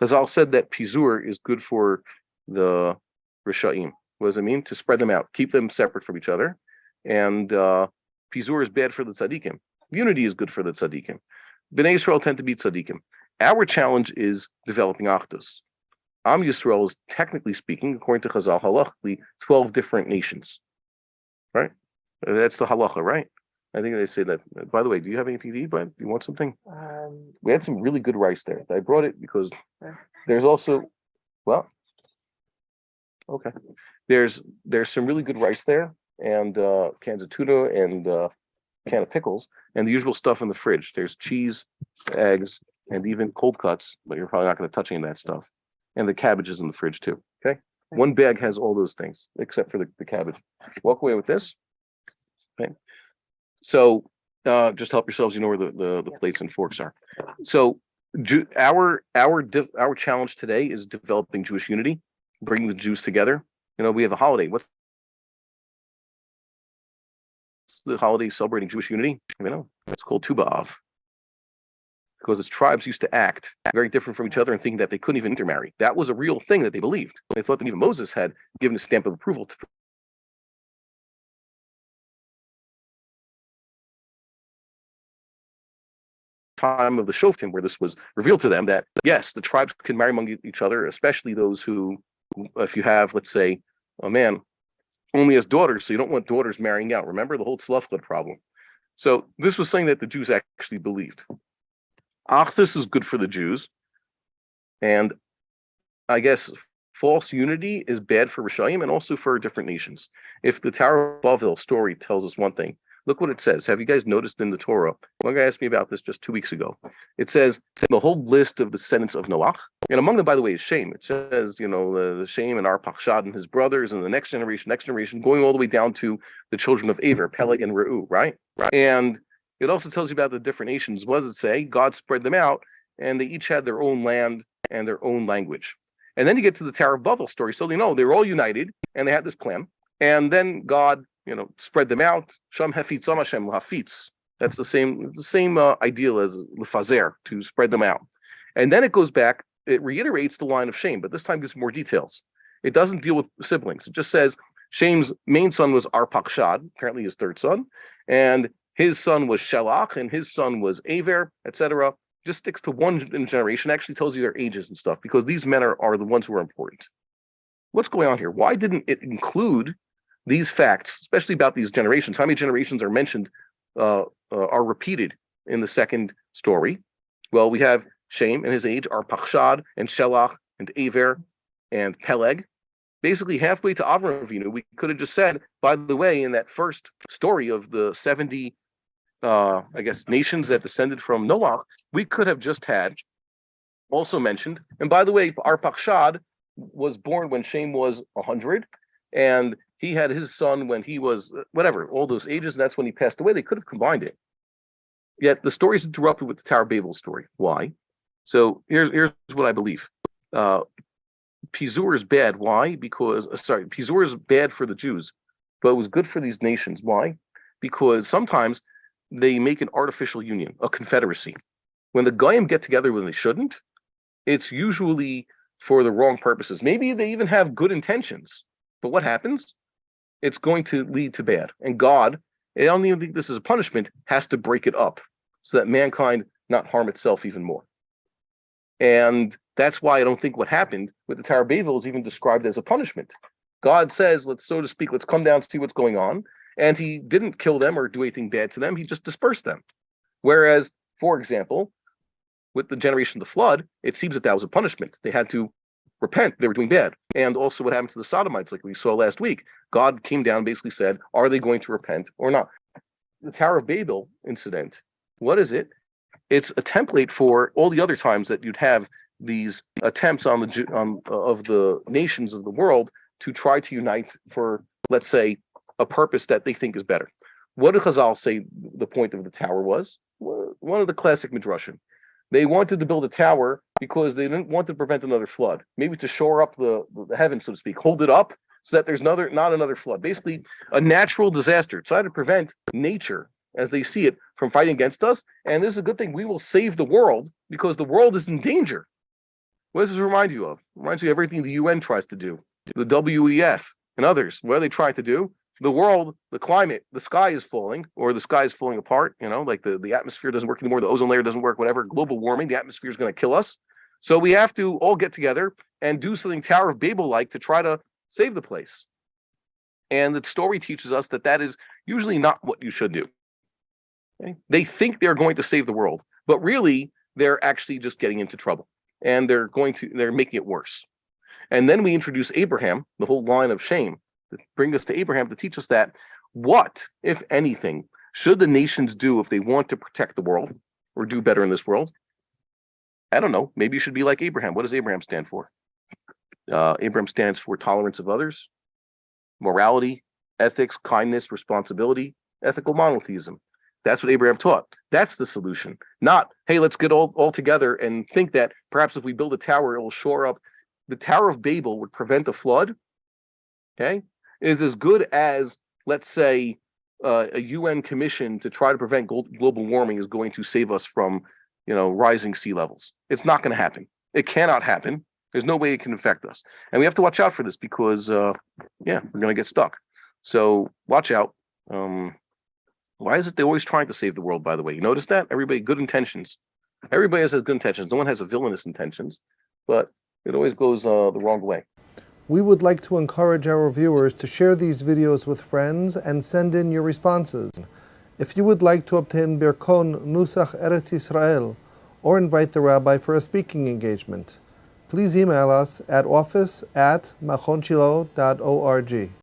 Chazal said that Pizur is good for the Rishaim. What does it mean? To spread them out, keep them separate from each other. And Pizur is bad for the tzaddikim. Unity is good for the tzaddikim. Bnei Yisrael tend to be tzaddikim. Our challenge is developing Achdus. Am Yisrael is, technically speaking, according to Chazal, halachically, 12 different nations. Right? That's the halacha, right? I think they say that. By the way, do you have anything to eat, Brian? Do you want something? We had some really good rice there. I brought it because there's also, well, okay. There's some really good rice there, and cans of tuna, and can of pickles, and the usual stuff in the fridge. There's cheese, eggs, and even cold cuts, but you're probably not going to touch any of that stuff. And the cabbage is in the fridge too. Okay, one bag has all those things except for the cabbage. Walk away with this. Okay, so just help yourselves. You know where the plates and forks are. So our challenge today is developing Jewish unity, bringing the Jews together. You know, we have a holiday. What's the holiday celebrating Jewish unity? You know, it's called Tu B'Av, because its tribes used to act very different from each other and thinking that they couldn't even intermarry. That was a real thing that they believed. They thought that even Moses had given a stamp of approval to time of the Shoftim, where this was revealed to them that yes, the tribes can marry among each other, especially those who, if you have, let's say, a man only has daughters, so you don't want daughters marrying out. Remember the whole tzlafchad problem. So this was something that the Jews actually believed. Achdus is good for the Jews, and I guess false unity is bad for Rishayim and also for different nations. If the Tower of Babel story tells us one thing, look what it says. Have you guys noticed in the Torah? One guy asked me about this just 2 weeks ago. It says the whole list of descendants of Noach, and among them, by the way, is Shem. It says, you know, the Shem and Arpachshad and his brothers, and the next generation, going all the way down to the children of Aver, Peleg and Reu, right? And it also tells you about the different nations. What does it say? God spread them out, and they each had their own land and their own language. And then you get to the Tower of Babel story. So they know they were all united, and they had this plan. And then God, you know, spread them out. Sham hefitz Hashem hafitz. That's the same ideal as lefazer, to spread them out. And then it goes back. It reiterates the line of Shem, but this time gives more details. It doesn't deal with siblings. It just says Shem's main son was Arpachshad, apparently his third son, and his son was Shelach, and his son was Aver, etc. Just sticks to one generation. Actually tells you their ages and stuff, because these men are the ones who are important. What's going on here? Why didn't it include these facts, especially about these generations? How many generations are mentioned, are repeated in the second story? Well, we have Shem and his age, Arpachshad and Shelach and Aver and Peleg. Basically, halfway to Avram Avinu, we could have just said, by the way, in that first story of the 70, I guess, nations that descended from Noah, we could have just had also mentioned, and by the way, Arpachshad was born when Shem was 100, and he had his son when he was, whatever, all those ages, and that's when he passed away. They could have combined it. Yet the story is interrupted with the Tower of Babel story. Why? So here's what I believe. Pizur is bad. Why? Because, Pizur is bad for the Jews, but it was good for these nations. Why? Because sometimes they make an artificial union, a confederacy. When the Goyim get together when they shouldn't, it's usually for the wrong purposes. Maybe they even have good intentions, but what happens? It's going to lead to bad. And God, I don't even think this is a punishment, has to break it up so that mankind not harm itself even more. And that's why I don't think what happened with the Tower of Babel is even described as a punishment. God says, let's come down to see what's going on. And he didn't kill them or do anything bad to them. He just dispersed them. Whereas, for example, with the generation of the flood, it seems that was a punishment. They had to repent. They were doing bad. And also what happened to the Sodomites, like we saw last week. God came down and basically said, are they going to repent or not? The Tower of Babel incident, what is it? It's a template for all the other times that you'd have these attempts of the nations of the world to try to unite for, let's say, a purpose that they think is better. What did Chazal say the point of the tower was? One of the classic midrashim. They wanted to build a tower because they didn't want to prevent another flood. Maybe to shore up the heavens, so to speak, hold it up so that there's not another flood. Basically, a natural disaster. Try to prevent nature as they see it from fighting against us. And this is a good thing. We will save the world because the world is in danger. What does this remind you of? It reminds you of everything the UN tries to do, the WEF and others. What are they trying to do? The world, the climate, the sky is falling, or the sky is falling apart. Like the atmosphere doesn't work anymore, the ozone layer doesn't work, whatever. Global warming, the atmosphere is going to kill us. So we have to all get together and do something Tower of Babel like to try to save the place. And the story teaches us that that is usually not what you should do. Okay? They think they're going to save the world, but really they're actually just getting into trouble, and they're making it worse. And then we introduce Abraham, the whole line of shame, to bring us to Abraham to teach us that what, if anything, should the nations do if they want to protect the world or do better in this world? I don't know. Maybe you should be like Abraham. What does Abraham stand for? Abraham stands for tolerance of others, morality, ethics, kindness, responsibility, ethical monotheism. That's what Abraham taught. That's the solution. Not, hey, let's get all together and think that perhaps if we build a tower, it will shore up. The Tower of Babel would prevent a flood, okay, is as good as, let's say, a UN commission to try to prevent global warming is going to save us from, rising sea levels. It's not going to happen. It cannot happen. There's no way it can affect us. And we have to watch out for this because, we're going to get stuck. So watch out. Why is it they're always trying to save the world, by the way? You notice that? Everybody, good intentions. Everybody has good intentions. No one has a villainous intentions, but it always goes the wrong way. We would like to encourage our viewers to share these videos with friends and send in your responses. If you would like to obtain Birkon Nusach Eretz Yisrael or invite the rabbi for a speaking engagement, please email us at office@machonshilo.org.